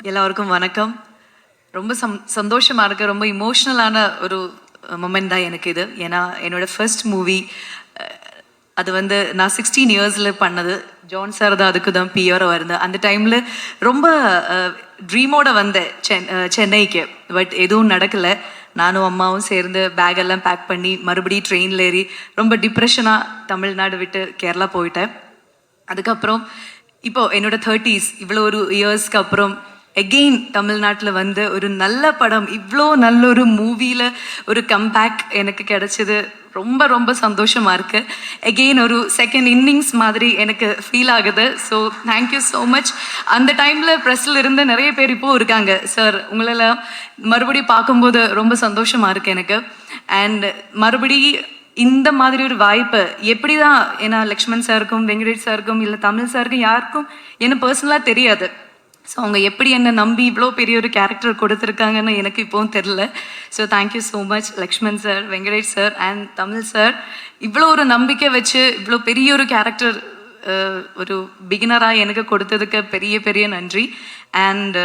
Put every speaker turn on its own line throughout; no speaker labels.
எல்லாருக்கும் வணக்கம். ரொம்ப சந்தோஷமாக இருக்குது. ரொம்ப இமோஷ்னலான ஒரு மொமெண்ட் தான் எனக்கு இது. ஏன்னா என்னோடய ஃபர்ஸ்ட் மூவி அது வந்து நான் 16 இயர்ஸில் பண்ணது. ஜான் சார் தான் அதுக்கு தான் பிஆராக வருது. அந்த டைமில் ரொம்ப ட்ரீமோடு வந்தேன் சென்னைக்கு. பட் எதுவும் நடக்கலை. நானும் அம்மாவும் சேர்ந்து பேக்கெல்லாம் பேக் பண்ணி மறுபடியும் ட்ரெயினில் ஏறி ரொம்ப டிப்ரெஷனாக தமிழ்நாடு விட்டு கேரளா போயிட்டேன். அதுக்கப்புறம் இப்போது என்னோட 30s இவ்வளோ ஒரு இயர்ஸ்க்கு அப்புறம் எகெயின் தமிழ்நாட்டில் வந்து ஒரு நல்ல படம், இவ்வளோ நல்ல ஒரு மூவியில் ஒரு கம்பேக் எனக்கு கிடைச்சது. ரொம்ப ரொம்ப சந்தோஷமாக இருக்குது. எகெயின் ஒரு செகண்ட் இன்னிங்ஸ் மாதிரி எனக்கு ஃபீல் ஆகுது. So thank you so much. அந்த டைமில் ப்ரெஸ்ஸில் இருந்து நிறைய பேர் இப்போது இருக்காங்க. சார் உங்களால் மறுபடியும் பார்க்கும்போது ரொம்ப சந்தோஷமாக இருக்குது எனக்கு. அண்ட் மறுபடி இந்த மாதிரி ஒரு வாய்ப்பு எப்படி தான், ஏன்னா லக்ஷ்மண் சாருக்கும் வெங்கடேஷ் சாருக்கும் இல்லை தமிழ் சாருக்கும் யாருக்கும் என்ன பர்சனலாக தெரியாது. ஸோ அவங்க எப்படி என்னை நம்பி இவ்வளோ பெரிய ஒரு கேரக்டர் கொடுத்துருக்காங்கன்னு எனக்கு இப்போவும் தெரில. So thank you so much Lakshman sir, Venkatesh sir and Tamil sir. இவ்வளோ ஒரு நம்பிக்கை வச்சு இவ்வளோ பெரிய ஒரு கேரக்டர் ஒரு பிகினராக எனக்கு கொடுத்ததுக்கு பெரிய பெரிய நன்றி. அண்ட்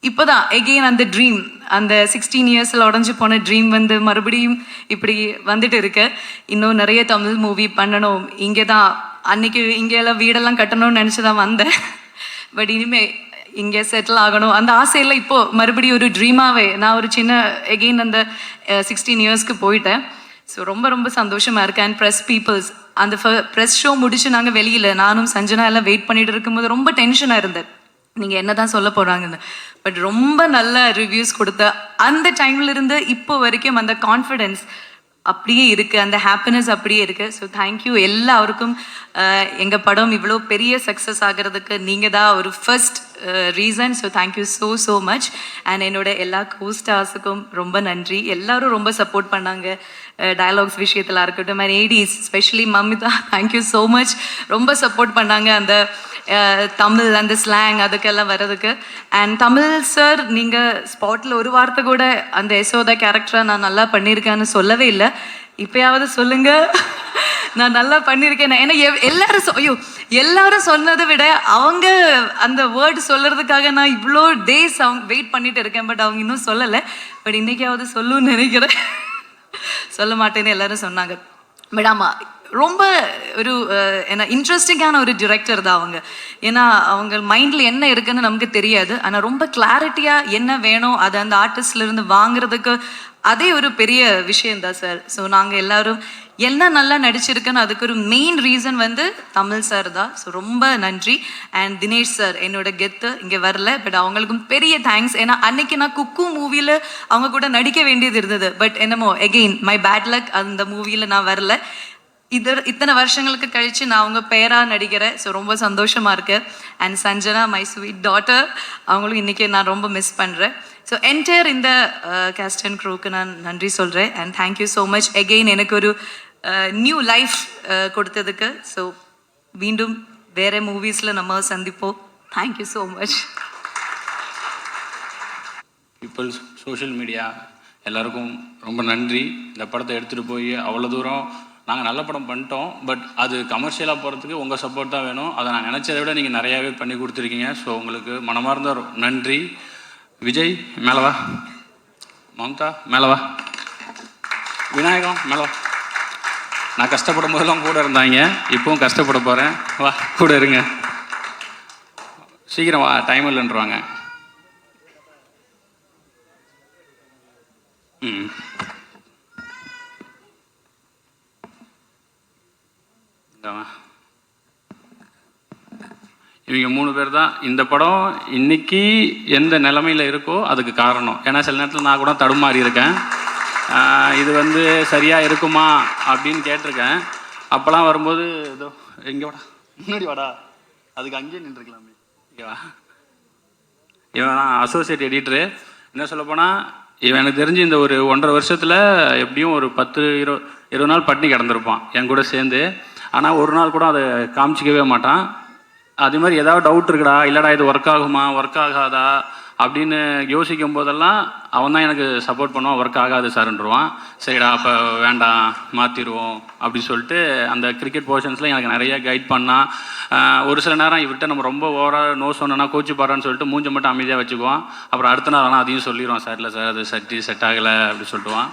இப்போ தான் எகெயின் அந்த ட்ரீம், அந்த 16 இயர்ஸில் உடஞ்சி போன ட்ரீம் வந்து மறுபடியும் இப்படி வந்துட்டு இருக்கு. இன்னும் நிறைய தமிழ் மூவி பண்ணணும். இங்கே தான் அன்னைக்கு இங்கெல்லாம் வீடெல்லாம் கட்டணும்னு நினச்சி தான் வந்தேன். பட் இனிமேல் இங்கே செட்டில் ஆகணும் அந்த ஆசையில் இப்போது மறுபடியும் ஒரு ட்ரீமாகவே நான் ஒரு சின்ன எகெயின் அந்த 16 இயர்ஸ்க்கு போயிட்டேன். ஸோ ரொம்ப ரொம்ப சந்தோஷமாக இருக்கேன். அண்ட் ப்ரெஸ் பீப்புள்ஸ் அந்த ப்ரெஸ் ஷோ முடிச்சு நாங்கள் வெளியில் நானும் சஞ்சனா எல்லாம் வெயிட் பண்ணிட்டு இருக்கும்போது ரொம்ப டென்ஷனாக இருந்தேன், நீங்கள் என்ன தான் சொல்ல போகிறாங்கன்னு. பட் ரொம்ப நல்ல ரிவ்யூஸ் கொடுத்த அந்த டைம்லேருந்து இப்போ வரைக்கும் அந்த கான்ஃபிடென்ஸ் அப்படியே இருக்குது, அந்த ஹாப்பினஸ் அப்படியே இருக்குது. ஸோ தேங்க்யூ எல்லாருக்கும். எங்கள் படம் இவ்வளோ பெரிய சக்ஸஸ் ஆகிறதுக்கு நீங்கள் தான் ஒரு first reason. So thank you so so much. And என்னோட எல்லா கோஸ்டார்ஸுக்கும் ரொம்ப நன்றி. எல்லோரும் ரொம்ப சப்போர்ட் பண்ணாங்க டயலாக்ஸ் விஷயத்தில் இருக்கட்டும். அண்ட் ஏடிஸ் specially Mamitha, thank you so much. ரொம்ப சப்போர்ட் பண்ணாங்க அந்த தமிழ் அந்த ஸ்லாங் அதுக்கெல்லாம் வர்றதுக்கு. அண்ட் தமிழ் சார், நீங்கள் ஸ்பாட்டில் ஒரு வார்த்தை கூட அந்த யசோதா கேரக்டரை நான் நல்லா பண்ணியிருக்கேன்னு சொல்லவே இல்லை. இப்போயாவது சொல்லுங்க நான் நல்லா பண்ணியிருக்கேன். ஏன்னா எல்லாரும் சொன்னதை விட அவங்க அந்த வேர்டு சொல்கிறதுக்காக நான் இவ்வளோ டேஸ் அவங்க வெயிட் பண்ணிட்டு இருக்கேன். பட் அவங்க இன்னும் சொல்லலை. பட் இன்றைக்காவது சொல்லுன்னு நினைக்கிறேன். சொல்ல மாட்டேன்னு எல்லாரும் சொன்னாங்க. பட் ஆமாம், ரொம்ப ஒரு என்ன இன்ட்ரெஸ்டிங்கான ஒரு டிரெக்டர் தான் அவங்க. ஏன்னா அவங்க மைண்டில் என்ன இருக்குன்னு நமக்கு தெரியாது. ஆனால் ரொம்ப கிளாரிட்டியாக என்ன வேணும் அதை அந்த ஆர்டிஸ்ட்லேருந்து வாங்குறதுக்கு அதே ஒரு பெரிய விஷயந்தான் சார். ஸோ நாங்கள் எல்லோரும் என்ன நல்லா நடிச்சிருக்குன்னு அதுக்கு ஒரு மெயின் ரீசன் வந்து தமிழ் சார் தான். ஸோ ரொம்ப நன்றி. அண்ட் தினேஷ் சார் என்னோட கெத்து இங்கே வரல. பட் அவங்களுக்கும் பெரிய தேங்க்ஸ். ஏன்னா அன்னைக்கு நான் குக்கு மூவியில் அவங்க கூட நடிக்க வேண்டியது இருந்தது. பட் என்னமோ எகெயின் மை பேட் லக், அந்த மூவியில் நான் வரல. இத்தனை வருஷங்களுக்கு கழித்து நான் அவங்க பேராக நடிக்கிறேன். ஸோ ரொம்ப சந்தோஷமாக இருக்கு. And Sanjana, my sweet daughter, அவங்களும் இன்றைக்கி நான் ரொம்ப மிஸ் பண்ணுறேன். ஸோ என்டையர் இந்த கேஸ்ட் அண்ட் க்ரூக்கு நான் நன்றி சொல்கிறேன். And thank you so much again எனக்கு ஒரு நியூ லைஃப் கொடுத்ததுக்கு. ஸோ மீண்டும் வேறு மூவிஸில் நம்ம சந்திப்போம். Thank you so much.
Peoples, social media எல்லாருக்கும் ரொம்ப நன்றி. இந்த படத்தை எடுத்துகிட்டு போய் அவ்வளோ தூரம் நாங்கள் நல்ல படம் பண்ணிட்டோம். பட் அது கமர்ஷியலாக போகிறதுக்கு உங்கள் சப்போர்ட் தான் வேணும். அதை நான் நினச்சதை விட நீங்கள் நிறையாவே பண்ணி கொடுத்துருக்கீங்க. ஸோ உங்களுக்கு மனமார்ந்த நன்றி. விஜய் மேலவா, மம்தா மேலவா, விநாயகம் மேலவா. நான் கஷ்டப்படும் போதெல்லாம் கூட இருந்தாங்க, இப்போவும் கஷ்டப்பட போகிறேன். வா கூட இருங்க, சீக்கிரம் வா, டைம் இல்லைன்றவாங்க. இவங்க 3 பேர் தான் இந்த படம் இன்னைக்கு எந்த நிலைமையில் இருக்கோ அதுக்கு காரணம். ஏன்னா சில நேரத்தில் நான் கூட தடுமாறி இருக்கேன். இது வந்து சரியாக இருக்குமா அப்படின்னு கேட்டிருக்கேன். அப்போல்லாம் வரும்போது ஏதோ இங்கே வாடா, முன்னாடி வாடா, அதுக்கு அங்கேயே நின்றுருக்கலாமே. ஓகேவா, இவன் தான் அசோசியேட் எடிட்டரு. என்ன சொல்லப்போனால் இவன் எனக்கு தெரிஞ்சு இந்த ஒரு 1.5 வருஷத்தில் எப்படியும் ஒரு 10-20 நாள் பட்டினி கிடந்திருப்பான் என் கூட சேர்ந்து. ஆனால் ஒரு நாள் கூட அதை காமிச்சிக்கவே மாட்டான். அதே மாதிரி ஏதாவது டவுட் இருக்குடா, இல்லைடா இது ஒர்க் ஆகுமா ஒர்க் ஆகாதா அப்படின்னு யோசிக்கும் போதெல்லாம் அவன் தான் எனக்கு சப்போர்ட் பண்ணுவான். ஒர்க் ஆகாது சார்ன்றுவான். சரிடா அப்போ வேண்டாம் மாற்றிடுவோம் அப்படி சொல்லிட்டு அந்த கிரிக்கெட் போர்ஷன்ஸில் எனக்கு நிறைய கைட் பண்ணான். ஒரு சில நேரம் இவர்கிட்ட நம்ம ரொம்ப ஓவராக நோ சொன்னோன்னா கோச்சு பாடுறான்னு சொல்லிட்டு மூஞ்சை மட்டும் அமைதியாக வச்சுக்குவான். அப்புறம் அடுத்த நாள் ஆனால் அதையும் சொல்லிடுவான், சார் இல்லை சார் அது செட் ஆகலை அப்படி சொல்லிட்டுவான்.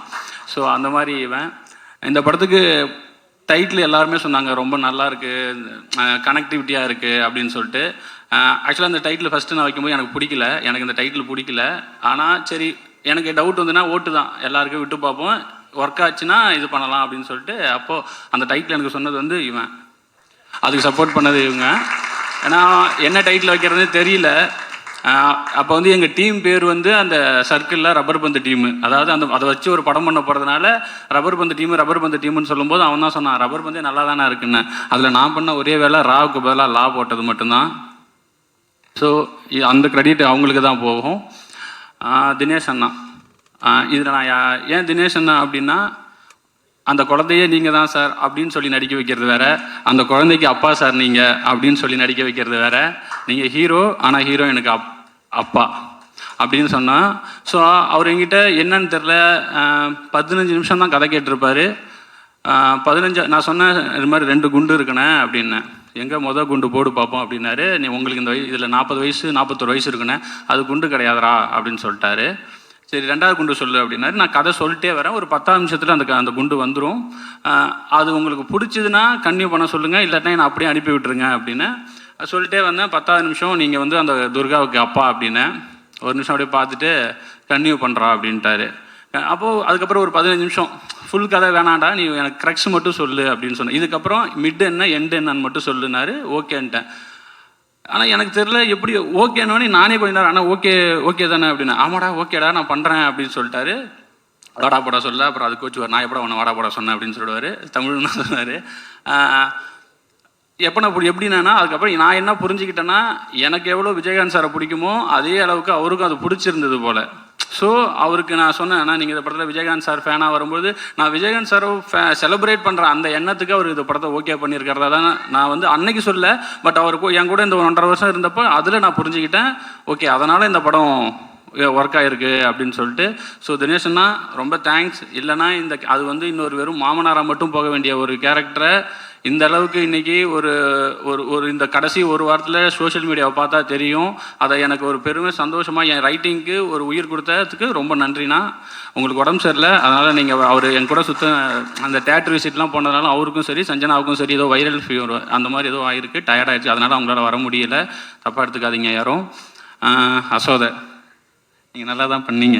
ஸோ அந்த மாதிரி இவன். இந்த படத்துக்கு டைட்டில் எல்லாருமே சொன்னாங்க ரொம்ப நல்லா இருக்குது, கனெக்டிவிட்டியாக இருக்குது அப்படின்னு சொல்லிட்டு. ஆக்சுவலாக அந்த டைட்டில் ஃபஸ்ட்டு நான் வைக்கும்போது எனக்கு பிடிக்கல, எனக்கு இந்த டைட்டில் பிடிக்கல. ஆனால் சரி எனக்கு டவுட் வந்துன்னா ஓட்டு தான், எல்லாருக்கும் விட்டு பார்ப்போம், ஒர்க் ஆச்சுன்னா இது பண்ணலாம் அப்படின்னு சொல்லிட்டு அப்போது அந்த டைட்டில் எனக்கு சொன்னது வந்து இவன், அதுக்கு சப்போர்ட் பண்ணது இவங்க. ஏன்னா என்ன டைட்டில் வைக்கிறதுனே தெரியல. அப்போ வந்து எங்கள் டீம் பேர் வந்து அந்த சர்க்கிளில் ரப்பர் பந்து டீமு, அதாவது அதை வச்சு ஒரு படம் பண்ண போகிறதுனால ரப்பர் பந்து டீமுன்னு சொல்லும்போது அவன் தான் சொன்னான் ரப்பர் பந்தே நல்லா தானே இருக்குன்னு. அதில் நான் பண்ண ஒரே வேலை ராவுக்கு பதிலாக லா போட்டது மட்டும்தான். ஸோ அந்த கிரெடிட் அவங்களுக்கு தான் போகும். தினேஷ் அண்ணா, இதில் நான் ஏன் தினேஷ் அண்ணா அப்படின்னா, அந்த குழந்தையே நீங்கள் தான் சார் அப்படின்னு சொல்லி நடிக்க வைக்கிறது வேற, அந்த குழந்தைக்கு அப்பா சார் நீங்கள் அப்படின்னு சொல்லி நடிக்க வைக்கிறது வேற. நீங்கள் ஹீரோ ஆனால் ஹீரோ எனக்கு அப்பா அப்படின்னு சொன்னால், ஸோ அவர் என்கிட்ட என்னன்னு தெரில 15 நிமிஷம் தான் கதை கேட்டிருப்பார். 15 நான் சொன்னேன் இது மாதிரி 2 குண்டு இருக்குண்ணே அப்படின்னேன். எங்கே குண்டு போடு பார்ப்போம் அப்படின்னாரு. நீ உங்களுக்கு இந்த இதில் 40 வயசு 41 வயசு இருக்குண்ணே, அது குண்டு கிடையாதுரா அப்படின்னு சொல்லிட்டாரு. சரி 2வது குண்டு சொல்லு அப்படின்னாரு. நான் கதை சொல்லிட்டே வரேன், ஒரு 10 நிமிஷத்தில் அந்த குண்டு வந்துடும். அது உங்களுக்கு பிடிச்சதுன்னா கன்டினியூ பண்ண சொல்லுங்கள், இல்லாட்டினா நான் அப்படியே அனுப்பி விட்டுருங்க அப்படின்னு சொல்லிட்டே வந்தேன். 10வது நிமிஷம் நீங்கள் வந்து அந்த துர்காவுக்கு அப்பா அப்படின்னு ஒரு நிமிஷம் அப்படியே பார்த்துட்டு கன்டினியூ பண்ணுறா அப்படின்ட்டாரு. அப்போது அதுக்கப்புறம் ஒரு 15 நிமிஷம் ஃபுல் கதை வேணாண்டா, நீ எனக்கு க்ரக்ஸ் மட்டும் சொல்லு அப்படின்னு சொன்னேன். இதுக்கப்புறம் மிட் என்ன எண்டு என்னன்னு மட்டும் சொல்லுனாரு. ஓகேன்ட்டேன். ஆனால் எனக்கு தெரியல எப்படி ஓகேனோடனே நானே கொஞ்ச நேரம் ஆனால் ஓகே தானே அப்படின்னு. ஆமாடா ஓகேடா நான் பண்ணுறேன் அப்படின்னு சொல்லிட்டாரு. வாடா போடா சொல்ல. அப்புறம் அது கோச்சு நான் எப்படா உன்னை வாடா போடா சொன்னேன் அப்படின்னு சொல்லுவார். தமிழ்னு தான் சொன்னார். எப்படின்னா அதுக்கப்புறம் நான் என்ன புரிஞ்சுக்கிட்டேன்னா, எனக்கு எவ்வளோ விஜயகாந்த் சாரை பிடிக்குமோ அதே அளவுக்கு அவருக்கும் அது பிடிச்சிருந்தது போல். ஸோ அவருக்கு நான் சொன்னேன், நீங்கள் இந்த படத்தில் விஜயகாந்த் சார் ஃபேனாக வரும்போது நான் விஜயகாந்த் சாரை செலிப்ரேட் பண்ணுற அந்த எண்ணத்துக்கு அவர் இந்த படத்தை ஓகே பண்ணியிருக்கிறதா தான் நான் வந்து அன்னைக்கு சொல்ல. பட் அவருக்கு என் கூட இந்த 1.5 வருஷம் இருந்தப்போ அதில் நான் புரிஞ்சுக்கிட்டேன். ஓகே அதனால் இந்த படம் ஒர்க் ஆகிருக்கு அப்படின்னு சொல்லிட்டு. ஸோ தினேஷன்னா ரொம்ப தேங்க்ஸ். இல்லைனா அது வந்து இன்னொரு வெறும் மாமனாராக மட்டும் போக வேண்டிய ஒரு கேரக்டரை இந்த அளவுக்கு இன்றைக்கி ஒரு இந்த கடைசி ஒரு வாரத்தில் சோஷியல் மீடியாவை பார்த்தா தெரியும். அதை எனக்கு ஒரு பெருமை சந்தோஷமாக என் ரைட்டிங்க்கு ஒரு உயிர் கொடுத்ததுக்கு ரொம்ப நன்றிண்ணா. உங்களுக்கு உடம்பு சரியில்லை, அதனால் நீங்கள் அவர் என் கூட அந்த தேட்டர் விசிட்லாம் போனதுனால அவருக்கும் சரி சஞ்சனாவுக்கும் சரி ஏதோ வைரல் ஃபீவர் அந்த மாதிரி ஏதோ ஆகிருக்கு, டயர்டாகிடுச்சு, அதனால் அவங்களால வர முடியலை, தப்பாக எடுத்துக்காதீங்க யாரும். அசோதை நீங்கள் நல்லா தான் பண்ணீங்க,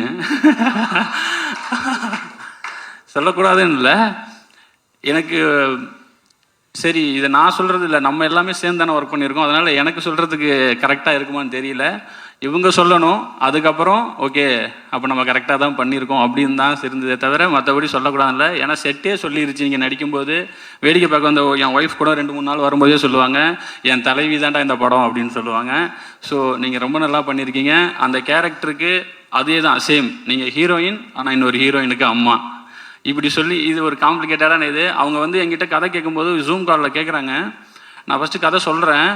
சொல்லக்கூடாதுன்னு இல்லை. எனக்கு சரி இதை நான் சொல்கிறது இல்லை, நம்ம எல்லாமே சேர்ந்து தானே ஒர்க் பண்ணியிருக்கோம், அதனால் எனக்கு சொல்கிறதுக்கு கரெக்டாக இருக்குமான்னு தெரியல. இவங்க சொல்லணும், அதுக்கப்புறம் ஓகே அப்போ நம்ம கரெக்டாக தான் பண்ணியிருக்கோம் அப்படின்னு தான் இருந்ததே தவிர மற்றபடி சொல்லக்கூடாதுல்ல. ஏன்னா செட்டே சொல்லிருச்சு, நீங்கள் நடிக்கும்போது வேடிக்கை பார்க்க வந்த என் ஒய்ஃப் கூட 2-3 நாள் வரும்போதே சொல்லுவாங்க, என் தலைவி தான்டா இந்த படம் அப்படின்னு சொல்லுவாங்க. ஸோ நீங்கள் ரொம்ப நல்லா பண்ணியிருக்கீங்க. அந்த கேரக்டருக்கு அதே தான் சேம், நீங்கள் ஹீரோயின் ஆனால் இன்னொரு ஹீரோயினுக்கு அம்மா இப்படி சொல்லி இது ஒரு காம்ப்ளிகேட்டடான இது. அவங்க வந்து என்கிட்ட கதை கேட்கும்போது ஜூம் காலில் கேட்குறாங்க. நான் ஃபஸ்ட்டு கதை சொல்கிறேன்.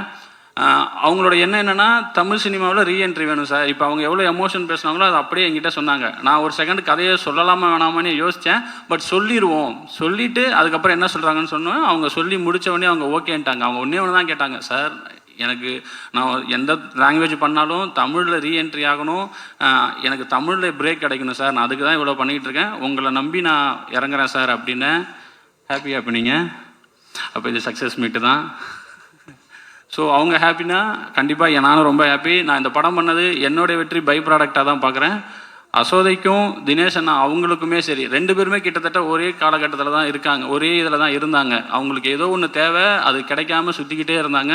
அவங்களோட எண்ணம் என்னென்னா தமிழ் சினிமாவில் ரீஎன்ட்ரி வேணும் சார். இப்போ அவங்க எவ்வளோ எமோஷன் பேசுனாங்களோ அது அப்படியே என்கிட்ட சொன்னாங்க. நான் ஒரு செகண்ட் கதையை சொல்லலாமா வேணாமான்னு யோசித்தேன். பட் சொல்லிடுவோம், சொல்லிவிட்டு அதுக்கப்புறம் என்ன சொல்கிறாங்கன்னு சொன்னோம். அவங்க சொல்லி முடித்த உடனே அவங்க ஓகேன்ட்டாங்க. அவங்க ஒன்று தான் கேட்டாங்க, சார் எனக்கு நான் எந்த லாங்குவேஜ் பண்ணாலும் தமிழில் ரீஎன்ட்ரி ஆகணும், எனக்கு தமிழில் பிரேக் கிடைக்கணும் சார், நான் அதுக்கு தான் இவ்வளோ பண்ணிக்கிட்டு இருக்கேன், உங்களை நம்பி நான் இறங்குறேன் சார் அப்படின்னு. ஹாப்பியாக பண்ணீங்க, அப்போ இது சக்ஸஸ் மீட்டு தான். ஸோ அவங்க ஹாப்பினா கண்டிப்பாக நானும் ரொம்ப ஹாப்பி. நான் இந்த படம் பண்ணது என்னோடய வெற்றி பை ப்ராடக்டாக தான் பார்க்குறேன். அசோதைக்கும் தினேஷ் அண்ணா அவங்களுக்குமே சரி, 2 பேருமே கிட்டத்தட்ட ஒரே காலகட்டத்தில் தான் இருக்காங்க, ஒரே இதில் தான் இருந்தாங்க. அவங்களுக்கு ஏதோ ஒன்று தேவை, அது கிடைக்காம சுற்றிக்கிட்டே இருந்தாங்க.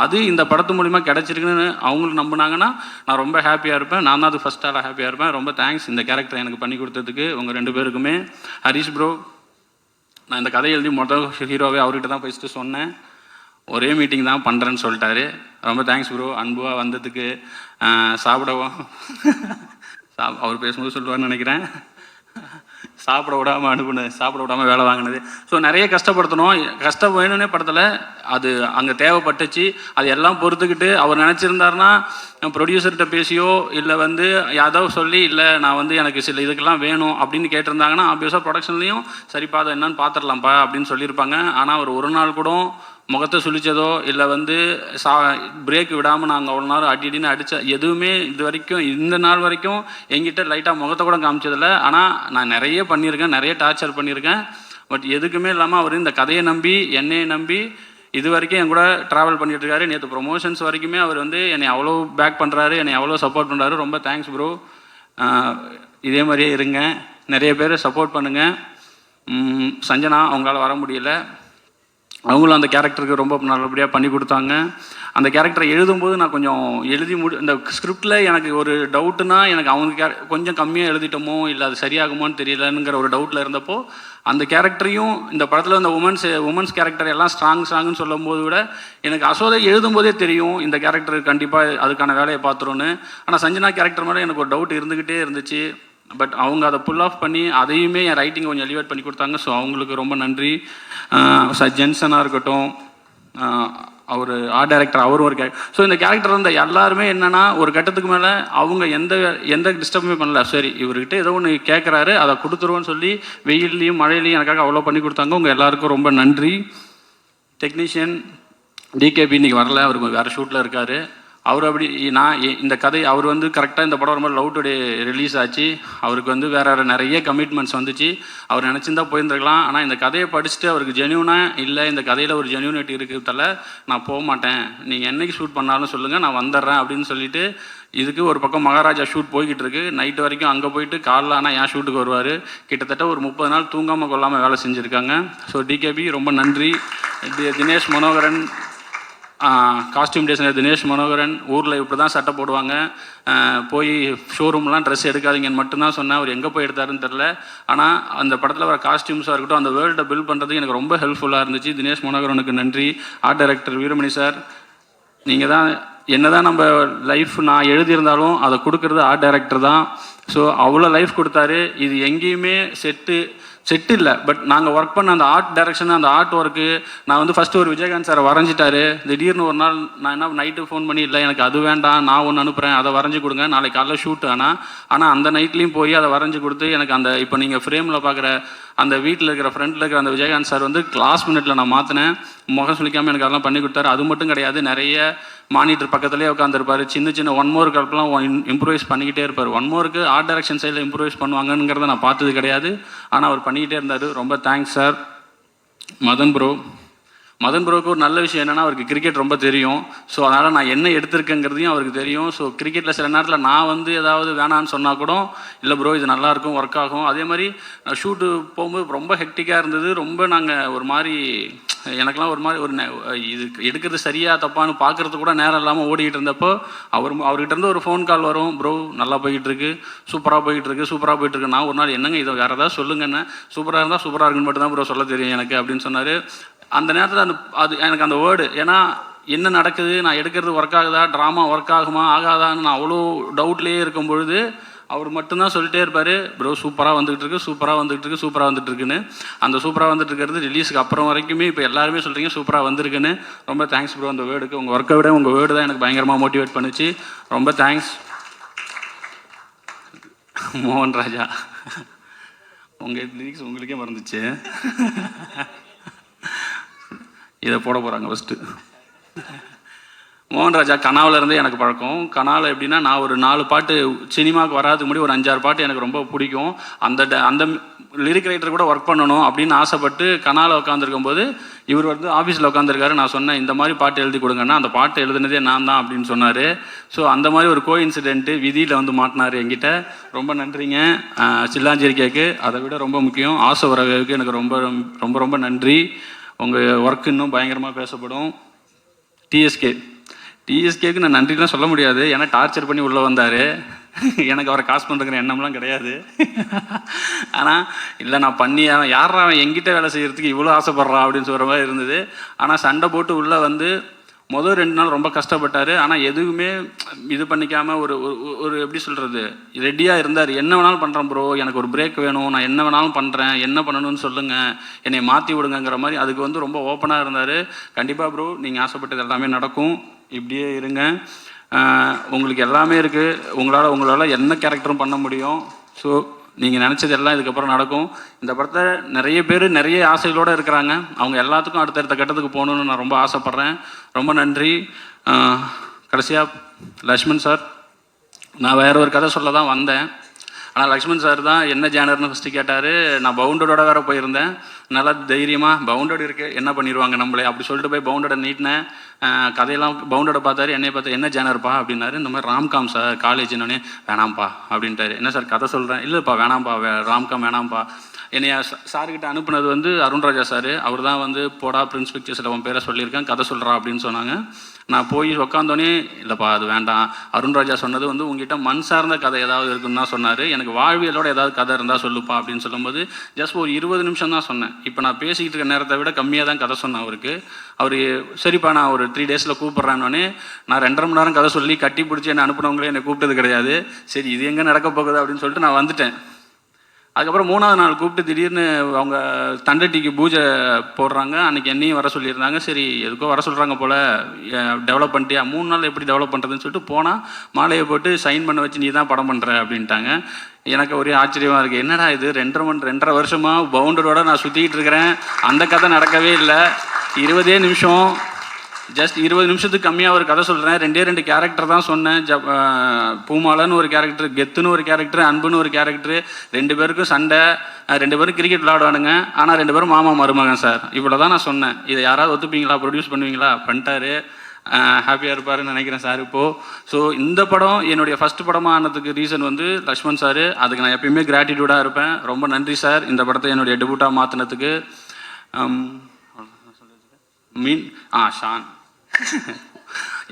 அது இந்த படத்து மூலிமா கிடச்சிருக்குன்னு அவங்களுக்கு நம்பினாங்கன்னா நான் ரொம்ப ஹாப்பியாக இருப்பேன். நான் தான் அது ஃபஸ்ட் ஆளாக ஹாப்பியாக இருப்பேன். ரொம்ப தேங்க்ஸ் இந்த கேரக்டர் எனக்கு பண்ணி கொடுத்ததுக்கு உங்கள் 2 பேருக்குமே. ஹரிஷ் ப்ரோ, நான் இந்த கதை எழுதி மொதல் ஹீரோவே அவர்கிட்ட தான் ஃபஸ்ட்டு சொன்னேன். ஒரே மீட்டிங் தான் பண்ணுறேன்னு சொல்லிட்டாரு. ரொம்ப தேங்க்ஸ் ப்ரோ, அன்புவாக வந்ததுக்கு. சாப்பிடவும் அவர் பேசும்போது சொல்லுவார்னு நினைக்கிறேன். சாப்பிட விடாமல் அனுப்புனது, சாப்பிட விடாமல் வேலை வாங்கினது. ஸோ நிறைய கஷ்டப்படுத்தணும், கஷ்டம் வேணும்னே படத்தில் அது அங்கே தேவைப்பட்டுச்சு. அது எல்லாம் பொறுத்துக்கிட்டு அவர் நினச்சிருந்தாருன்னா ப்ரொடியூசர்கிட்ட பேசியோ இல்லை வந்து யாதோ சொல்லி இல்லை நான் வந்து எனக்கு சில இதுக்கெல்லாம் வேணும் அப்படின்னு கேட்டிருந்தாங்கன்னா ஆப்வியஸாக ப்ரொடக்ஷன்லேயும் சரிப்பா அதை என்னன்னு பார்த்துடலாம்ப்பா அப்படின்னு சொல்லியிருப்பாங்க. ஆனால் அவர் ஒரு நாள் கூட முகத்தை சுழிச்சதோ இல்லை வந்து பிரேக் விடாமல் நாங்கள் அவ்வளோ நேரம் அடின்னு அடித்த எதுவுமே இது வரைக்கும் இந்த நாள் வரைக்கும் எங்கிட்ட லைட்டாக முகத்தை கூட காமிச்சதில்லை. ஆனால் நான் நிறைய பண்ணியிருக்கேன், நிறைய டார்ச்சர் பண்ணியிருக்கேன். பட் எதுக்குமே இல்லாமல் அவர் இந்த கதையை நம்பி என்னையை நம்பி இது வரைக்கும் என் கூட ட்ராவல் பண்ணிட்டு இருக்காரு. நேற்று ப்ரொமோஷன்ஸ் வரைக்குமே அவர் வந்து என்னை அவ்வளோ பேக் பண்ணுறாரு, என்னை அவ்வளோ சப்போர்ட் பண்ணுறாரு. ரொம்ப தேங்க்ஸ் ப்ரோ. இதே மாதிரியே இருங்க, நிறைய பேர் சப்போர்ட் பண்ணுங்கள். சஞ்சனா அவங்களால வர முடியல, அவங்களும் அந்த கேரக்டருக்கு ரொம்ப நல்லபடியாக பண்ணி கொடுத்தாங்க. அந்த கேரக்டரை எழுதும்போது நான் கொஞ்சம் இந்த ஸ்கிரிப்டில் எனக்கு ஒரு டவுட்டுனா எனக்கு அவங்க கொஞ்சம் கம்மியாக எழுதிட்டோமோ இல்லை அது சரியாகுமோன்னு தெரியலங்கிற ஒரு டவுட்டில் இருந்தப்போ அந்த கேரக்டரையும் இந்த படத்தில் இந்த உமன்ஸ் கேரக்டர் எல்லாம் ஸ்ட்ராங்னு சொல்லும் போது விட எனக்கு அசோதை எழுதும்போதே தெரியும் இந்த கேரக்டர் கண்டிப்பாக அதுக்கான வேலையை பார்த்துருன்னு. ஆனால் சஞ்சனா கேரக்டர் மேலே எனக்கு ஒரு டவுட் இருந்துக்கிட்டே இருந்துச்சு. பட் அவங்க அதை புல் ஆஃப் பண்ணி அதையுமே என் ரைட்டிங் கொஞ்சம் எலிவேட் பண்ணி கொடுத்தாங்க. ஸோ அவங்களுக்கு ரொம்ப நன்றி. ஜென்சனாக இருக்கட்டும், அவர் ஆர்ட் டைரக்டர், அவரும் ஒரு ஸோ இந்த கேரக்டர் வந்து எல்லாருமே என்னென்னா ஒரு கட்டத்துக்கு மேலே அவங்க எந்த டிஸ்டர்புமே பண்ணல. சரி இவர்கிட்ட ஏதோ ஒன்று கேட்குறாரு அதை கொடுத்துருவோன்னு சொல்லி வெயில்லையும் மழையிலையும் எனக்காக அவ்வளோ பண்ணி கொடுத்தாங்க. உங்கள் எல்லாருக்கும் ரொம்ப நன்றி. டெக்னீஷியன் டிகேபி இன்றைக்கி வரல, அவர் வேறு ஷூட்டில் இருக்கார். அவர் அப்படி இந்த கதை அவர் வந்து கரெக்டாக இந்த படம் ரொம்ப லவ் டுடே ரிலீஸ் ஆச்சு. அவருக்கு வந்து வேறு நிறைய கமிட்மெண்ட்ஸ் வந்துச்சு. அவர் நினச்சிருந்தா போயிருந்துருக்கலாம். ஆனால் இந்த கதையை படிச்சுட்டு அவருக்கு ஜென்யூனாக இல்லை இந்த கதையில் ஒரு ஜென்யூனிட்டி இருக்கிறதால நான் போக மாட்டேன், நீங்கள் என்றைக்கு ஷூட் பண்ணாலும் சொல்லுங்கள் நான் வந்துடுறேன் அப்படின்னு சொல்லிட்டு இதுக்கு ஒரு பக்கம் மகாராஜா ஷூட் போய்கிட்டு இருக்கு. நைட்டு வரைக்கும் அங்கே போயிட்டு காலைல ஆனால் என் ஷூட்டுக்கு வருவார். கிட்டத்தட்ட ஒரு 30 நாள் தூங்காமல் கொள்ளாமல் வேலை செஞ்சுருக்காங்க. ஸோ டிகேபி ரொம்ப நன்றி. தினேஷ் மனோகரன் காஸ்டியூம் டிசைனர் தினேஷ் மனோகரன் ஊரில் இப்படி தான் சட்டை போடுவாங்க, போய் ஷோரூம்லாம் ட்ரெஸ் எடுக்காதீங்கன்னு மட்டும்தான் சொன்னேன். அவர் எங்கே போய் எடுத்தாருன்னு தெரில. ஆனால் அந்த படத்தில் வர காஸ்டியூம்ஸாக இருக்கட்டும் அந்த வேர்ல்டை பில்ட் பண்ணுறதுக்கு எனக்கு ரொம்ப ஹெல்ப்ஃபுல்லாக இருந்துச்சு. தினேஷ் மனோகரனுக்கு நன்றி. ஆர்ட் டைரக்டர் வீரமணி சார், நீங்கள் தான் என்னதான் நம்ம லைஃப் நான் எழுதியிருந்தாலும் அதை கொடுக்குறது ஆர்ட் டைரக்டர் தான். ஸோ அவ்வளோ லைஃப் கொடுத்தாரு. இது எங்கேயுமே செட்டு இல்லை. பட் நாங்கள் ஒர்க் பண்ண அந்த ஆர்ட் டைரக்ஷன் அந்த ஆர்ட் ஒர்க்கு நான் வந்து ஃபஸ்ட்டு ஒரு விஜயகாந்த் சாரை வரைஞ்சிட்டாரு. திடீர்னு ஒரு நாள் நான் என்ன நைட்டு ஃபோன் பண்ணி இல்லை எனக்கு அது வேண்டாம் நான் ஒன்று அனுப்புகிறேன் அதை வரைஞ்சி கொடுங்க நாளைக்கு காலைல ஷூட். ஆனால் அந்த நைட்லேயும் போய் அதை வரைஞ்சி கொடுத்து எனக்கு அந்த இப்போ நீங்கள் ஃப்ரேமில் பார்க்குற அந்த வீட்டில் இருக்கிற ஃப்ரண்ட்டில் இருக்கிற அந்த விஜயகாந்த் சார் வந்து லாஸ்ட் மினிட்ல நான் மாற்றினேன். முகம் சொல்லிக்காமல் எனக்கு அதெல்லாம் பண்ணி கொடுத்தாரு. அது மட்டும் கிடையாது, நிறைய மானிட்டர் பக்கத்துலேயே உட்காந்துருப்பார். சின்ன ஒன் மோர் கல்ப்லாம் இம்ப்ரூவைஸ் பண்ணிக்கிட்டே இருப்பார். ஒன் மோருக்கு ஆர்ட் டைரக்ஷன் சைடில் இம்ப்ரூவைஸ் பண்ணுவாங்கங்கிறத நான் பார்த்தது கிடையாது. ஆனால் அவர் பண்ணிக்கிட்டே இருந்தார். ரொம்ப தேங்க்ஸ் சார். மதன் ப்ரோக்கு ஒரு நல்ல விஷயம் என்னென்னா அவருக்கு கிரிக்கெட் ரொம்ப தெரியும். ஸோ அதனால் நான் என்ன எடுத்திருக்கேங்கிறதையும் அவருக்கு தெரியும். ஸோ கிரிக்கெட்டில் சில நேரத்தில் நான் வந்து ஏதாவது வேணான்னு சொன்னால் கூட இல்லை ப்ரோ இது நல்லாயிருக்கும் ஒர்க் ஆகும். அதே மாதிரி ஷூட்டு போகும்போது ரொம்ப ஹெக்டிக்காக இருந்தது. ரொம்ப நாங்கள் ஒரு மாதிரி எனக்கெல்லாம் ஒரு மாதிரி இது எடுக்கிறது சரியா தப்பான்னு பார்க்குறது கூட நேரம் இல்லாமல் ஓடிக்கிட்டு இருந்தப்போ அவர்கிட்ட இருந்து ஒரு ஃபோன் கால் வரும். ப்ரோ நல்லா போய்கிட்டு சூப்பராக போயிட்டுருக்கு. நான் ஒரு நாள் என்னங்க இதை வேறு ஏதாவது சொல்லுங்கன்னு, சூப்பராக இருந்தால் சூப்பராக இருக்குன்னு மட்டும் தான் ப்ரோ சொல்ல தெரியும் எனக்கு அப்படின்னு சொன்னார். அந்த நேரத்தில் அது எனக்கு அந்த வேர்டு ஏன்னா என்ன நடக்குது, நான் எடுக்கிறது ஒர்க் ஆகுதா, ட்ராமா ஒர்க் ஆகுமா ஆகாதான்னு நான் அவ்வளோ டவுட்லேயே இருக்கும் பொழுது அவர் மட்டும்தான் சொல்லிட்டே இருப்பார், ப்ரோ சூப்பராக வந்துகிட்டு இருக்குன்னு. அந்த சூப்பராக வந்துட்டு இருக்கிறது ரிலீஸுக்கு அப்புறம் வரைக்குமே இப்போ எல்லாருமே சொல்கிறீங்க சூப்பராக வந்திருக்குன்னு. ரொம்ப தேங்க்ஸ் ப்ரோ. அந்த வேர்டுக்கு உங்கள் ஒர்க்கை விட உங்கள் வேர்டு தான் எனக்கு பயங்கரமாக மோட்டிவேட் பண்ணுச்சு. ரொம்ப தேங்க்ஸ். மோகன் ராஜா, உங்கள் லிரிக்ஸ் உங்களுக்கே மறந்துச்சு. இதை போட போகிறாங்க ஃபஸ்ட்டு. மோகன்ராஜா கனாவிலேருந்தே எனக்கு பழக்கம். கனாவில் எப்படின்னா நான் ஒரு 4 பாட்டு சினிமாவுக்கு வராதுக்கு முன்னாடி ஒரு 5-6 பாட்டு எனக்கு ரொம்ப பிடிக்கும். அந்த லிரிக் ரைட்டர் கூட ஒர்க் பண்ணணும் அப்படின்னு ஆசைப்பட்டு கனாவில் உட்காந்துருக்கும் போது இவர் வந்து ஆஃபீஸில் உட்காந்துருக்காரு. நான் சொன்னேன் இந்த மாதிரி பாட்டு எழுதி கொடுங்கன்னா அந்த பாட்டு எழுதுனதே நான் தான் அப்படின்னு சொன்னார். ஸோ அந்த மாதிரி ஒரு கோஇன்சிடென்ட்டு விதியில் வந்து மாட்டினார் என்கிட்ட. ரொம்ப நன்றிங்க. சில்லாஞ்சேரி கேக்கு அதை விட ரொம்ப முக்கியம் ஆசை வரவேவுக்கு எனக்கு ரொம்ப ரொம்ப ரொம்ப நன்றி. உங்கள் ஒர்க் இன்னும் பயங்கரமாக பேசப்படும். டிஎஸ்கேக்கு நான் நன்றிலாம் சொல்ல முடியாது, ஏன்னா டார்ச்சர் பண்ணி உள்ளே வந்தார். எனக்கு அவரை காசு பண்ணுறங்கிற எண்ணம்லாம் கிடையாது. ஆனால் இல்லை நான் பண்ணி யாரா அவன் எங்கிட்ட வேலை செய்கிறதுக்கு இவ்வளோ ஆசைப்பட்றான் அப்படின்னு சொல்கிற மாதிரி இருந்தது. ஆனால் சண்டை போட்டு உள்ளே வந்து மொதல் 2 நாள் ரொம்ப கஷ்டப்பட்டார். ஆனால் எதுவுமே இது பண்ணிக்காமல் ஒரு எப்படி சொல்கிறது, ரெடியாக இருந்தார். என்ன வேணாலும் பண்ணுறேன் ப்ரோ, எனக்கு ஒரு பிரேக் வேணும், நான் என்ன வேணாலும் பண்ணுறேன், என்ன பண்ணணும்னு சொல்லுங்கள், என்னை மாற்றி விடுங்கிற மாதிரி அதுக்கு வந்து ரொம்ப ஓப்பனாக இருந்தார். கண்டிப்பாக ப்ரோ, நீங்கள் ஆசைப்பட்டது எல்லாமே நடக்கும், இப்படியே இருங்க. உங்களுக்கு எல்லாமே இருக்குது, உங்களால் என்ன கேரக்டரும் பண்ண முடியும். ஸோ நீங்கள் நினச்சது எல்லாம் இதுக்கப்புறம் நடக்கும். இந்த படத்தை நிறைய பேர் நிறைய ஆசைகளோடு இருக்கிறாங்க. அவங்க எல்லாத்துக்கும் அடுத்தடுத்த கட்டத்துக்கு போகணுன்னு நான் ரொம்ப ஆசைப்பட்றேன். ரொம்ப நன்றி. கடைசியாக லக்ஷ்மண் சார், நான் வேற ஒரு கதை சொல்ல தான் வந்தேன். ஆனால் லக்ஷ்மண் சார் தான் என்ன ஜேனர்னு ஃபஸ்ட்டு கேட்டார். நான் பவுண்டடோட வேறு போயிருந்தேன். நல்லா தைரியமாக பவுண்டட் இருக்குது, என்ன பண்ணிடுவாங்க நம்மளே அப்படி சொல்லிட்டு போய் பவுண்டடை நீட்டினேன். கதையெல்லாம் பவுண்டடை பார்த்தாரு, என்னை பார்த்து என்ன ஜேனர்ப்பா அப்படின்னாரு. இந்த மாதிரி ராம்காம் சார் காலேஜ்னோடனே வேணாம்ப்பா அப்படின்ட்டாரு. என்ன சார் கதை சொல்கிறேன், இல்லைப்பா வேணாம்ப்பா, ராம்காம் வேணாம்ப்பா. என்னைய சார்கிட்ட அனுப்புனது வந்து அருண்ராஜா சார். அவர் தான் வந்து போடா பிரின்ஸ் பிக்சர்ஸில் உன் பேரை சொல்லியிருக்கேன், கதை சொல்கிறா அப்படின்னு சொன்னாங்க. நான் போய் உட்காந்தோடனே இல்லைப்பா அது வேண்டாம், அருண்ராஜா சொன்னது வந்து உங்ககிட்ட மண் சார்ந்த கதை ஏதாவது இருக்குன்னு தான் சொன்னார், எனக்கு வாழ்வியலோட ஏதாவது கதை இருந்தால் சொல்லுப்பா அப்படின்னு சொல்லும்போது ஜஸ்ட் ஒரு 20 நிமிஷம் தான் சொன்னேன். இப்போ நான் பேசிக்கிட்டு இருக்க நேரத்தை விட கம்மியாக தான் கதை சொன்னேன் அவருக்கு. அவர் சரிப்பா நான் ஒரு 3 டேஸில் கூப்பிட்றேன்னொடனே நான் 2.5 மணி நேரம் கதை சொல்லி கட்டி பிடிச்சி என்னை அனுப்புனவங்களே என்னை கூப்பிட்டது கிடையாது. சரி இது எங்கே நடக்க போகுது அப்படின்னு சொல்லிட்டு நான் வந்துட்டேன். அதுக்கப்புறம் 3ஆவது நாள் கூப்பிட்டு திடீர்னு அவங்க தண்டட்டிக்கு பூஜை போடுறாங்க. அன்றைக்கி என்னையும் வர சொல்லியிருந்தாங்க. சரி எதுக்கோ வர சொல்கிறாங்க போல், டெவலப் பண்ணிட்டியா, 3 நாள் எப்படி டெவலப் பண்ணுறதுன்னு சொல்லிட்டு போனால் மாலையை போட்டு சைன் பண்ண வச்சு நீ தான் படம் பண்ணுற அப்படின்ட்டாங்க. எனக்கு ஒரே ஆச்சரியமாக இருக்குது, என்னடா இது 2.5 வருஷமாக பவுண்டரோட நான் சுற்றிக்கிட்டு இருக்கிறேன், அந்த கதை நடக்கவே இல்லை. 20 நிமிஷம், ஜஸ்ட் 20 நிமிஷத்துக்கு கம்மியாக ஒரு கதை சொல்கிறேன். 2 கேரக்டர் தான் சொன்னேன். பூமாலன்னு ஒரு கேரக்டர், கெத்துன்னு ஒரு கேரக்டர், அன்புன்னு ஒரு கேரக்டர். 2 பேருக்கும் சண்டை, 2 பேரும் கிரிக்கெட் விளையாடுவானுங்க. ஆனால் 2 பேரும் மாமா மருமகன் சார். இவ்வளோ தான் நான் சொன்னேன். இதை யாராவது ஒத்துப்பீங்களா, ப்ரொடியூஸ் பண்ணுவீங்களா? பண்ணிட்டாரு. ஹாப்பியாக இருப்பாருன்னு நினைக்கிறேன் சார் இப்போது. ஸோ இந்த படம் என்னுடைய ஃபஸ்ட் படமாக ஆனதுக்கு ரீசன் வந்து லக்ஷ்மண் சார். அதுக்கு நான் எப்பயுமே கிராட்டிடியூடாக இருப்பேன். ரொம்ப நன்றி சார் இந்த படத்தை என்னுடைய டெபியூட்டாக மாற்றினதுக்கு. ஷான்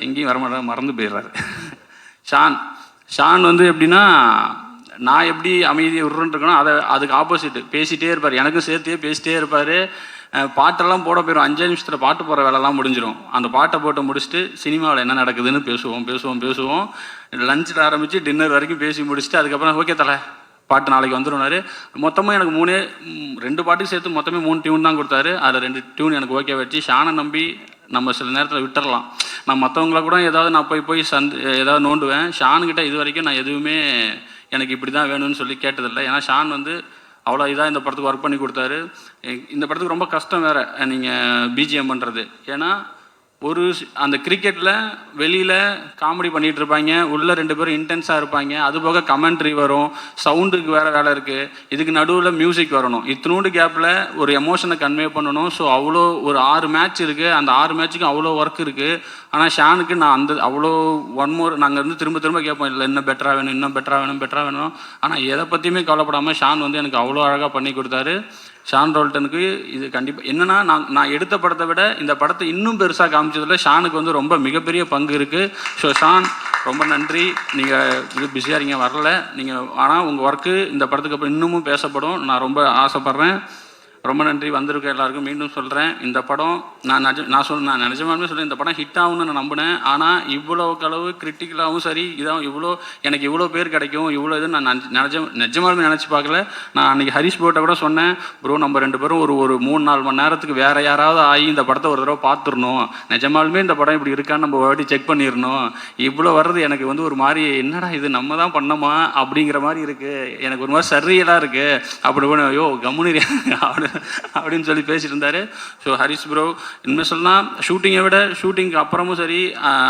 எங்கேயும் வரமாட்டா, மறந்து போயிடுறாரு. ஷான் வந்து எப்படின்னா, நான் எப்படி அமைதியை விட்ருன்னு அதுக்கு ஆப்போசிட் பேசிகிட்டே இருப்பார், எனக்கும் சேர்த்தே பேசிகிட்டே இருப்பார். பாட்டெல்லாம் போட போயிடும், 5 நிமிஷத்தில் பாட்டு போகிற வேலைலாம் முடிஞ்சிடும். அந்த பாட்டை போட்டு முடிச்சுட்டு சினிமாவில் என்ன நடக்குதுன்னு பேசுவோம். லஞ்சில் ஆரம்பித்து டின்னர் வரைக்கும் பேசி முடிச்சுட்டு அதுக்கப்புறம் ஓகே தலை பாட்டு நாளைக்கு வந்துடுவார். மொத்தமாக எனக்கு 2 பாட்டுக்கு சேர்த்து மொத்தமே 3 டியூன் தான் கொடுத்தாரு. அதில் 2 டியூன் எனக்கு ஓகே வச்சு ஷானை நம்பி நம்ம சில நேரத்தில் விட்டுறலாம். நான் மற்றவங்கள கூட ஏதாவது நான் போய் ஏதாவது நோண்டுவேன். ஷானுக்கிட்ட இது வரைக்கும் நான் எதுவுமே எனக்கு இப்படி தான் வேணும்னு சொல்லி கேட்டதில்லை. ஏன்னா ஷான் வந்து அவ்வளோ இதாக இந்த படத்துக்கு ஒர்க் பண்ணி கொடுத்தாரு. இந்த படத்துக்கு ரொம்ப கஷ்டம் வேறு நீங்கள் பிஜிஎம் பண்ணுறது. ஏன்னா அந்த கிரிக்கெட்டில் வெளியில் காமெடி பண்ணிகிட்டு இருப்பாங்க, உள்ளே 2 பேரும் இன்டென்ஸாக இருப்பாங்க. அது போக கமெண்ட்ரி வரும், சவுண்டுக்கு வேறு வேலை இருக்குது, இதுக்கு நடுவில் மியூசிக் வரணும். இத்தினோண்டு கேப்பில் ஒரு எமோஷனை கன்வே பண்ணணும். ஸோ அவ்வளோ ஒரு 6 மேட்ச் இருக்குது, அந்த 6 மேட்ச்சுக்கும் அவ்வளோ ஒர்க் இருக்குது. ஆனால் ஷானுக்கு நான் அவ்வளோ 1 மோர் நாங்கள் வந்து திரும்ப கேட்போம், இல்லை இன்னும் பெட்டராக வேணும். ஆனால் எதை பற்றியுமே கவலைப்படாமல் ஷான் வந்து எனக்கு அவ்வளோ அழகாக பண்ணி கொடுத்தாரு. ஷான் ரோல்டனுக்கு இது கண்டிப்பாக என்னென்னா, நான் எடுத்த படத்தை விட இந்த படத்தை இன்னும் பெருசாக காமிச்சதில் ஷானுக்கு வந்து ரொம்ப மிகப்பெரிய பங்கு இருக்குது. ஸோ ஷான் ரொம்ப நன்றி. நீங்கள் இது பிஸியாக இருக்கீங்க வரல நீங்கள், ஆனால் உங்கள் ஒர்க்கு இந்த படத்துக்கு அப்புறம் இன்னமும் பேசப்படும். நான் ரொம்ப ஆசைப்பட்றேன். ரொம்ப நன்றி வந்திருக்க எல்லாருக்கும். மீண்டும் சொல்கிறேன், இந்த படம் நான் நிஜமாலுமே சொல்கிறேன், இந்த படம் ஹிட் ஆகும்னு நான் நம்பினேன். ஆனால் இவ்வளோ அளவு கிரிட்டிக்கலாகவும் சரி, இதான் எனக்கு இவ்வளோ பேர் கிடைக்கும், இவ்வளோ இது நான் நிஜமாலுமே நினச்சி பார்க்கல. நான் அன்றைக்கி ஹரிஷ் போட்ட கூட சொன்னேன், ப்ரோ நம்ம 2 பேரும் ஒரு 3-4 மணி நேரத்துக்கு வேறு யாராவது ஆகி இந்த படத்தை ஒரு தடவை பார்த்துடணும், நிஜமாலுமே இந்த படம் இப்படி இருக்கான்னு நம்ம வாட்டி செக் பண்ணிடணும். இவ்வளோ வர்றது எனக்கு வந்து ஒரு மாதிரி என்னடா இது நம்ம தான் பண்ணோமா அப்படிங்கிற மாதிரி இருக்குது, எனக்கு ஒரு மாதிரி சரியலாக இருக்குது. அப்படி ஐயோ கம்முனி அப்படின்னு சொல்லி பேசிட்டு இருந்தார். ஸோ ஹரிஷ் ப்ரோ இன்னும் சொல்லலாம், ஷூட்டிங்கை விட ஷூட்டிங்க்கு அப்புறமும் சரி,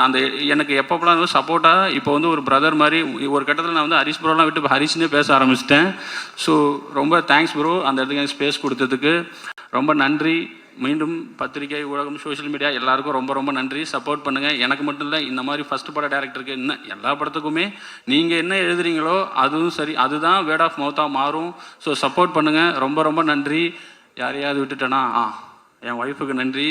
அந்த எனக்கு எப்பப்பெல்லாம் வந்து சப்போர்ட்டாக இப்போ வந்து ஒரு பிரதர் மாதிரி. ஒரு கட்டத்தில் நான் வந்து ஹரிஷ் ப்ரோலாம் விட்டு இப்போ ஹரிஷ்னே பேச ஆரம்பிச்சிட்டேன். ஸோ ரொம்ப தேங்க்ஸ் ப்ரோ, அந்த இடத்துக்கு எனக்கு ஸ்பேஸ் கொடுத்ததுக்கு ரொம்ப நன்றி. மீண்டும் பத்திரிகை, ஊடகம், சோஷியல் மீடியா எல்லாருக்கும் ரொம்ப ரொம்ப நன்றி. சப்போர்ட் பண்ணுங்கள். எனக்கு மட்டும் இல்லை, இந்த மாதிரி ஃபஸ்ட் பட டேரக்டருக்கு இன்னும் எல்லா படத்துக்குமே நீங்கள் என்ன எழுதுறீங்களோ அதுவும் சரி, அதுதான் வேர்ட் ஆஃப் மவுத்தாக மாறும். ஸோ சப்போர்ட் பண்ணுங்கள். ரொம்ப ரொம்ப நன்றி. யாரையாவது விட்டுட்டேன்னா என் ஒய்ஃபுக்கு நன்றி.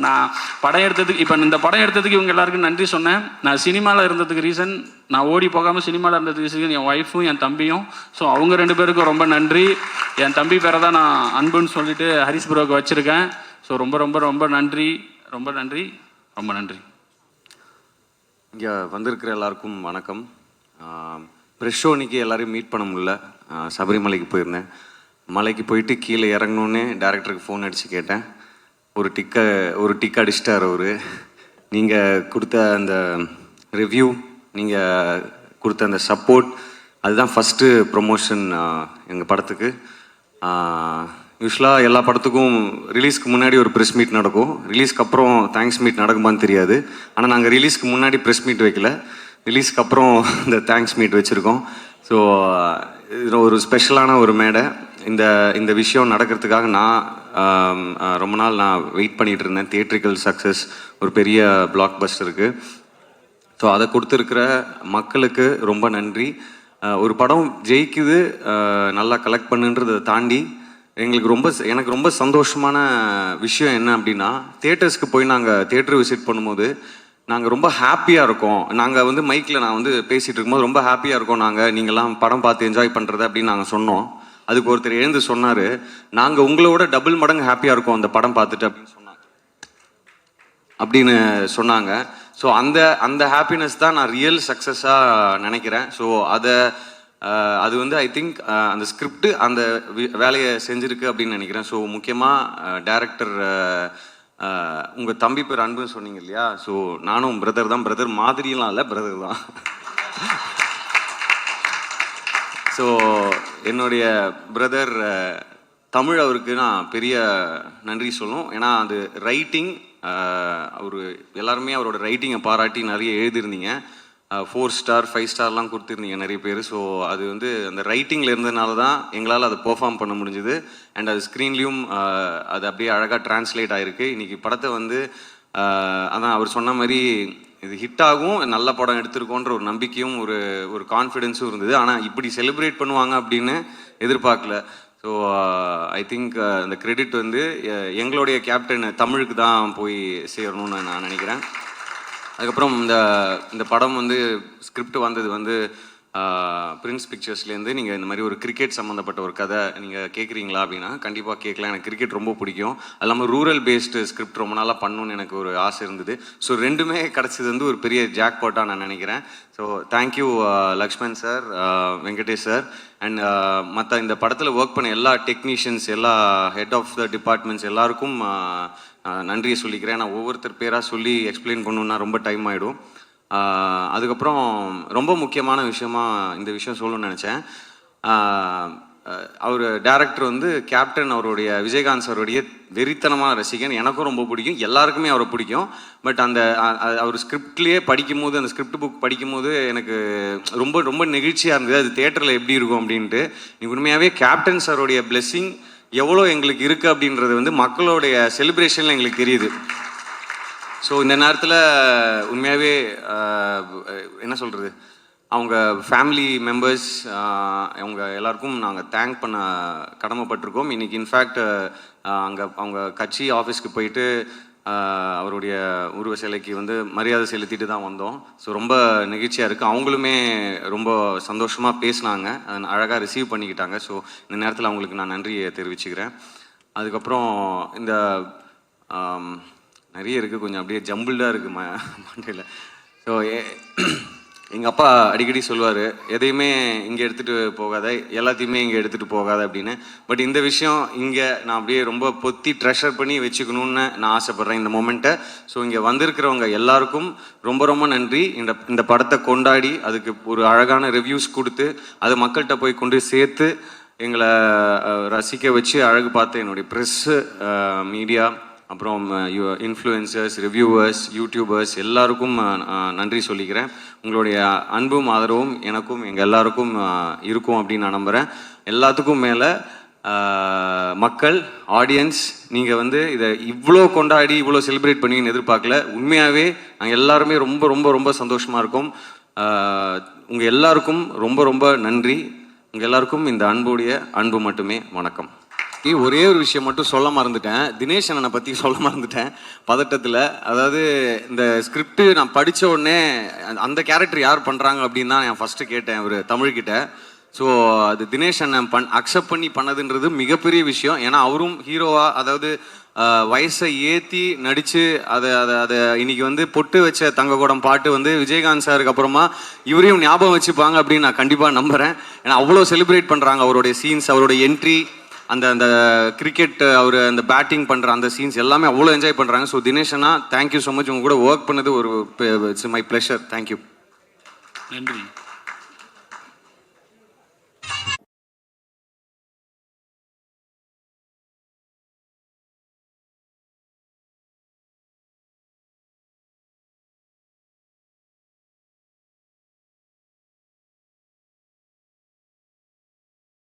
நான் படம் எடுத்ததுக்கு இப்போ இந்த படம் எடுத்ததுக்கு இவங்க எல்லாருக்கும் நன்றி சொன்னேன். நான் சினிமாவில் இருந்ததுக்கு ரீசன், நான் ஓடி போகாமல் சினிமாவில் இருந்ததுக்கு ரீசன் என் ஒய்ஃபும் என் தம்பியும். ஸோ அவங்க 2 பேருக்கும் ரொம்ப நன்றி. என் தம்பி பேரை தான் நான் அன்புன்னு சொல்லிட்டு ஹரிஷ் ப்ரோக்கு வச்சுருக்கேன். ஸோ ரொம்ப ரொம்ப ரொம்ப நன்றி. ரொம்ப நன்றி, ரொம்ப நன்றி.
இங்கே வந்திருக்கிற எல்லாருக்கும் வணக்கம். ப்ரெஷ் ஷோ இன்னைக்கு எல்லாரையும் மீட் பண்ண முடியல. சபரிமலைக்கு போயிருந்தேன். மலைக்கு போயிட்டு கீழே இறங்கணுன்னே டேரக்டருக்கு ஃபோன் அடித்து கேட்டேன். ஒரு டிக் அடிச்சிட்டார் அவர். நீங்கள் கொடுத்த அந்த ரிவ்யூ, நீங்கள் கொடுத்த அந்த சப்போர்ட், அதுதான் ஃபஸ்ட்டு ப்ரொமோஷன் எங்கள் படத்துக்கு. யூஸ்வலாக எல்லா படத்துக்கும் ரிலீஸ்க்கு முன்னாடி ஒரு ப்ரெஸ் மீட் நடக்கும், ரிலீஸ்க்கு அப்புறம் தேங்க்ஸ் மீட் நடக்குமான்னு தெரியாது. ஆனால் நாங்கள் ரிலீஸ்க்கு முன்னாடி ப்ரெஸ் மீட் வைக்கல, ரிலீஸ்க்கு அப்புறம் இந்த தேங்க்ஸ் மீட் வச்சுருக்கோம். ஸோ இது ஒரு ஸ்பெஷலான ஒரு மேடை. இந்த விஷயம் நடக்கிறதுக்காக நான் ரொம்ப நாள் வெயிட் பண்ணிகிட்டு இருந்தேன். தியேட்ரிக்கல் சக்ஸஸ், ஒரு பெரிய பிளாக் பஸ்டருக்கு. ஸோ அதை கொடுத்துருக்கிற மக்களுக்கு ரொம்ப நன்றி. ஒரு படம் ஜெயிக்குது, நல்லா கலெக்ட் பண்ணுன்றதை தாண்டி எனக்கு ரொம்ப சந்தோஷமான விஷயம் என்ன அப்படின்னா, தியேட்டர்ஸ்க்கு போய் நாங்கள் தியேட்டர் விசிட் பண்ணும்போது நாங்கள் ரொம்ப ஹாப்பியாக இருக்கோம். நாங்கள் வந்து மைக்கில் நான் வந்து பேசிகிட்டு இருக்கும்போது ரொம்ப ஹாப்பியாக இருக்கோம் நீங்கள்லாம் படம் பார்த்து என்ஜாய் பண்ணுறது அப்படின்னு நாங்கள் சொன்னோம். அதுக்கு ஒருத்தர் எழுந்து சொன்னார், நாங்கள் உங்களோட டபுள் மடங்கு ஹாப்பியாக இருக்கோம் அந்த படம் பார்த்துட்டு அப்படின்னு சொன்னாங்க. ஸோ அந்த ஹாப்பினஸ் தான் நான் ரியல் சக்ஸஸாக நினைக்கிறேன். ஸோ அது வந்து ஐ திங்க் அந்த ஸ்கிரிப்ட் அந்த வேலையை செஞ்சுருக்கு அப்படின்னு நினைக்கிறேன். ஸோ முக்கியமாக டைரக்டர், உங்கள் தம்பி பேர் அன்புன்னு சொன்னீங்க இல்லையா? ஸோ நானும் பிரதர் தான், பிரதர் மாதிரிலாம் இல்லை, பிரதர் தான். ஸோ என்னுடைய பிரதர் தமிழ், அவருக்கு நான் பெரிய நன்றி சொல்லணும். ஏன்னா அது ரைட்டிங், அவர் எல்லாருமே அவரோட ரைட்டிங்கை பாராட்டி நிறைய எழுதியிருந்தீங்க. 4 ஸ்டார் 5 ஸ்டார்லாம் கொடுத்துருந்தீங்க நிறைய பேர். ஸோ அது வந்து அந்த ரைட்டிங்கில் இருந்ததுனால தான் எங்களால் அதை பெர்ஃபார்ம் பண்ண முடிஞ்சுது. அண்ட் அது ஸ்க்ரீன்லேயும் அது அப்படியே அழகாக டிரான்ஸ்லேட் ஆகிருக்கு. இன்றைக்கி படத்தை வந்து அதான் அவர் சொன்ன மாதிரி இது ஹிட் ஆகும், நல்ல படம் எடுத்திருக்கோன்ற ஒரு நம்பிக்கையும் ஒரு கான்ஃபிடென்ஸும் இருந்தது. ஆனால் இப்படி செலிப்ரேட் பண்ணுவாங்க அப்படின்னு எதிர்பார்க்கல. ஸோ ஐ திங்க் அந்த கிரெடிட் வந்து எங்களுடைய கேப்டன் தமிழுக்கு தான் போய் சேரணும்னு நான் நினைக்கிறேன். அதுக்கப்புறம் இந்த படம் வந்து ஸ்கிரிப்ட் வந்தது வந்து பிரின்ஸ் பிக்சர்ஸ்லேருந்து. நீங்கள் இந்த மாதிரி ஒரு கிரிக்கெட் சம்மந்தப்பட்ட ஒரு கதை நீங்கள் கேட்குறீங்களா அப்படின்னா கண்டிப்பாக கேட்கலாம். எனக்கு கிரிக்கெட் ரொம்ப பிடிக்கும். அது இல்லாமல் ரூரல் பேஸ்டு ஸ்கிரிப்ட் ரொம்ப நாளாக பண்ணணுன்னு எனக்கு ஒரு ஆசை இருந்தது. ஸோ ரெண்டுமே கிடச்சது வந்து ஒரு பெரிய ஜாக்பாட்டாக நான் நினைக்கிறேன். So thank you Lakshman sir, Venkatesh sir, and மற்ற இந்த படத்தில் ஒர்க் பண்ண எல்லா டெக்னீஷியன்ஸ், எல்லா ஹெட் ஆஃப் த டிபார்ட்மெண்ட்ஸ் எல்லாருக்கும் நன்றியை சொல்லிக்கிறேன். நான் ஒவ்வொருத்தர் பேராக சொல்லி எக்ஸ்பிளைன் பண்ணணுன்னா ரொம்ப டைம் ஆகிடும். அதுக்கப்புறம் ரொம்ப முக்கியமான விஷயமா இந்த விஷயம் சொல்லணும்னு நினச்சேன். அவர் டைரக்டர் வந்து கேப்டன் அவருடைய விஜயகாந்த் சாருடைய வெறித்தனமான ரசிகன். எனக்கும் ரொம்ப பிடிக்கும், எல்லாருக்குமே அவரை பிடிக்கும். பட் அவர் ஸ்கிரிப்ட்லேயே படிக்கும்போது, அந்த ஸ்கிரிப்ட் புக் படிக்கும்போது எனக்கு ரொம்ப ரொம்ப நெகிழ்ச்சியாக இருந்தது. அது தியேட்டரில் எப்படி இருக்கும் அப்படின்ட்டு. உண்மையாகவே கேப்டன் சாருடைய பிளெஸ்ஸிங் எவ்வளோ எங்களுக்கு இருக்குது அப்படின்றது வந்து மக்களுடைய செலிப்ரேஷனில் எங்களுக்கு தெரியுது. ஸோ இந்த நேரத்தில் உண்மையாகவே என்ன சொல்கிறது, அவங்க ஃபேமிலி மெம்பர்ஸ் அவங்க எல்லாருக்கும் நாங்கள் தேங்க் பண்ண கடமைப்பட்டிருக்கோம். இன்றைக்கி இன்ஃபேக்ட் அவங்க கட்சி ஆஃபீஸ்க்கு போயிட்டு அவருடைய உருவ சிலைக்கு வந்து மரியாதை செலுத்திட்டு தான் வந்தோம். ஸோ ரொம்ப நெகிழ்ச்சியாக இருக்குது. அவங்களுமே ரொம்ப சந்தோஷமாக பேசினாங்க, அதை அழகாக ரிசீவ் பண்ணிக்கிட்டாங்க. ஸோ இந்த நேரத்தில் அவங்களுக்கு நான் நன்றியை தெரிவிச்சுக்கிறேன். அதுக்கப்புறம் இந்த நிறைய இருக்குது, கொஞ்சம் அப்படியே ஜம்பிள்டாக இருக்குது மண்டையில். ஸோ எங்கள் அப்பா அடிக்கடி சொல்லுவார், எதையுமே இங்கே எடுத்துகிட்டு போகாத, எல்லாத்தையுமே இங்கே எடுத்துகிட்டு போகாத அப்படின்னு. பட் இந்த விஷயம் இங்கே நான் அப்படியே ரொம்ப பொத்தி ட்ரெஷர் பண்ணி வச்சுக்கணுன்னு நான் ஆசைப்பட்றேன் இந்த மொமெண்ட்டை. ஸோ இங்கே வந்திருக்கிறவங்க எல்லாருக்கும் ரொம்ப ரொம்ப நன்றி. இந்த படத்தை கொண்டாடி அதுக்கு ஒரு அழகான ரிவ்யூஸ் கொடுத்து அதை மக்கள்கிட்ட போய் கொண்டு சேர்த்து எங்களை ரசிக்க வச்சு அழகு பார்த்து என்னுடைய ப்ரெஸ்ஸு, மீடியா, அப்புறம் இன்ஃப்ளூயன்சர்ஸ், ரிவ்யூவர்ஸ், யூடியூபர்ஸ் எல்லாருக்கும் நன்றி சொல்லிக்கிறேன். உங்களுடைய அன்பும் ஆதரவும் எனக்கும் எங்கள் எல்லாருக்கும் இருக்கும் அப்படின்னு நான் நம்புகிறேன். எல்லாத்துக்கும் மேலே மக்கள், ஆடியன்ஸ், நீங்கள் வந்து இதை இவ்வளோ கொண்டாடி இவ்வளோ செலிப்ரேட் பண்ணின்னு எதிர்பார்க்கல. உண்மையாகவே நாங்கள் எல்லாருமே ரொம்ப ரொம்ப ரொம்ப சந்தோஷமாக இருக்கோம். உங்கள் எல்லாருக்கும் ரொம்ப ரொம்ப நன்றி. உங்கள் எல்லாருக்கும் இந்த அன்புடைய அன்பு மட்டுமே. வணக்கம். ஒரே ஒரு விஷயம் மட்டும் சொல்ல மறந்துட்டேன், தினேஷ் அண்ணனை பற்றி சொல்ல மறந்துட்டேன் பதட்டத்தில். அதாவது இந்த ஸ்கிரிப்ட் நான் படித்த உடனே அந்த கேரக்டர் யார் பண்ணுறாங்க அப்படின்னு தான் நான் ஃபஸ்ட்டு கேட்டேன் அவர் தமிழ்கிட்ட. ஸோ அது தினேஷ் அண்ணன் அக்செப்ட் பண்ணி பண்ணதுன்றது மிகப்பெரிய விஷயம். ஏன்னா அவரும் ஹீரோவாக, அதாவது வயசை ஏற்றி நடித்து அதை இன்னைக்கு வந்து பொட்டு வச்ச தங்கக்கூடம் பாட்டு வந்து விஜயகாந்த் சாருக்கு அப்புறமா இவரையும் ஞாபகம் வச்சுப்பாங்க அப்படின்னு நான் கண்டிப்பாக நம்புகிறேன். ஏன்னா அவ்வளோ செலிப்ரேட் பண்ணுறாங்க அவருடைய சீன்ஸ், அவருடைய என்ட்ரி, அந்த கிரிக்கெட் அவர் அந்த பேட்டிங் பண்ணுற அந்த சீன்ஸ் எல்லாமே அவ்வளோ என்ஜாய் பண்ணுறாங்க. ஸோ தினேஷ் அண்ணா தேங்க்யூ ஸோ மச். உங்க கூட ஒர்க் பண்ணது ஒரு இட்ஸ் மை ப்ளஷர். தேங்க்யூ.
நன்றி.